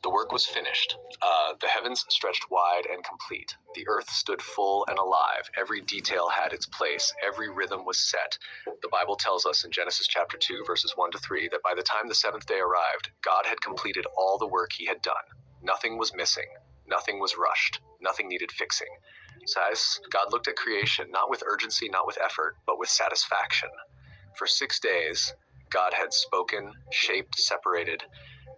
The work was finished. The heavens stretched wide and complete. The earth stood full and alive. Every detail had its place. Every rhythm was set. The Bible tells us in Genesis chapter 2, verses 1 to 3, that by the time the seventh day arrived, God had completed all the work he had done. Nothing was missing. Nothing was rushed. Nothing needed fixing. So as God looked at creation, not with urgency, not with effort, but with satisfaction. For 6 days, God had spoken, shaped, separated,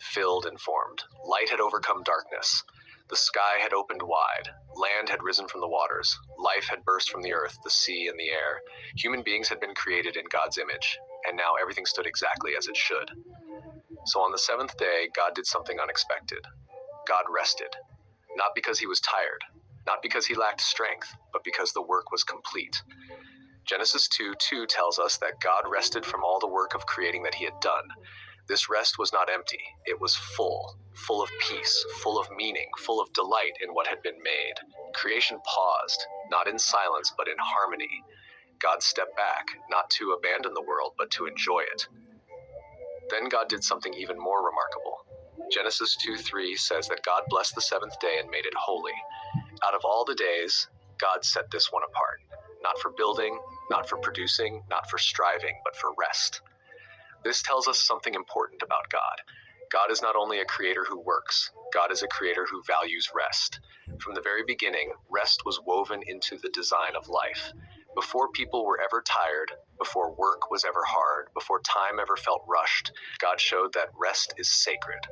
filled, and formed. Light had overcome darkness. The sky had opened wide. Land had risen from the waters. Life had burst from the earth, the sea, and the air. Human beings had been created in God's image, and now everything stood exactly as it should. So on the seventh day, God did something unexpected. God rested. Not because he was tired, not because he lacked strength, but because the work was complete. Genesis 2:2 tells us that God rested from all the work of creating that he had done. This rest was not empty. It was full of peace, full of meaning, full of delight in what had been made. Creation paused, not in silence, but in harmony. God stepped back, not to abandon the world, but to enjoy it. Then God did something even more remarkable. Genesis 2:3 says that God blessed the seventh day and made it holy. Out of all the days, God set this one apart. Not for building, not for producing, not for striving, but for rest. This tells us something important about God. God is not only a creator who works, God is a creator who values rest. From the very beginning, rest was woven into the design of life. Before people were ever tired, before work was ever hard, before time ever felt rushed, God showed that rest is sacred.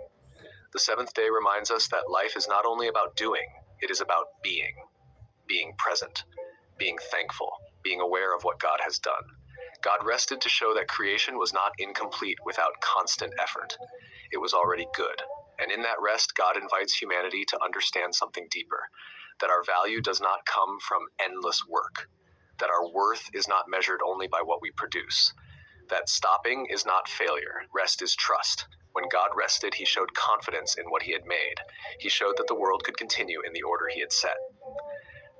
The seventh day reminds us that life is not only about doing, it is about being present, being thankful, being aware of what God has done. God rested to show that creation was not incomplete without constant effort. It was already good. And in that rest, God invites humanity to understand something deeper, that our value does not come from endless work, that our worth is not measured only by what we produce, that stopping is not failure, rest is trust. When God rested, he showed confidence in what he had made. He showed that the world could continue in the order he had set.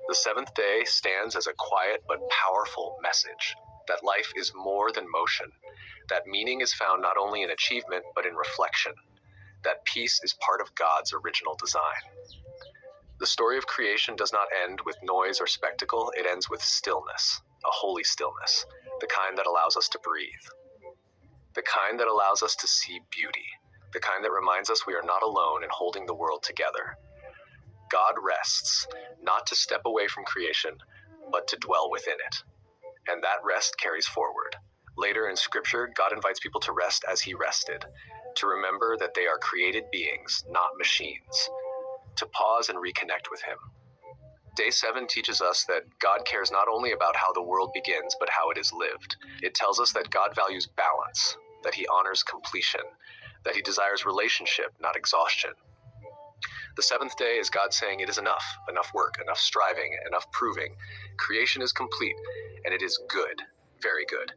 The seventh day stands as a quiet but powerful message that life is more than motion, that meaning is found not only in achievement but in reflection, that peace is part of God's original design. The story of creation does not end with noise or spectacle, it ends with stillness, a holy stillness, the kind that allows us to breathe, the kind that allows us to see beauty, the kind that reminds us we are not alone in holding the world together. God rests, not to step away from creation, but to dwell within it. And that rest carries forward. Later in Scripture, God invites people to rest as he rested, to remember that they are created beings, not machines, to pause and reconnect with him. Day 7 teaches us that God cares not only about how the world begins, but how it is lived. It tells us that God values balance, that he honors completion, that he desires relationship, not exhaustion. The seventh day is God saying it is enough work, enough striving, enough proving. Creation is complete, and it is good, very good.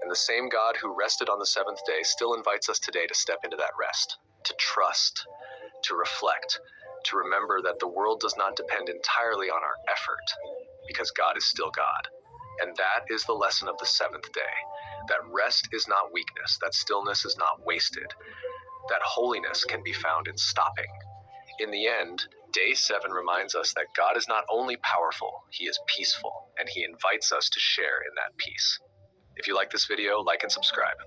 And the same God who rested on the seventh day still invites us today to step into that rest, to trust, to reflect, to remember that the world does not depend entirely on our effort, because God is still God. And that is the lesson of the seventh day, that rest is not weakness, that stillness is not wasted, that holiness can be found in stopping. In the end, Day 7 reminds us that God is not only powerful, he is peaceful, and he invites us to share in that peace. If you like this video, like and subscribe.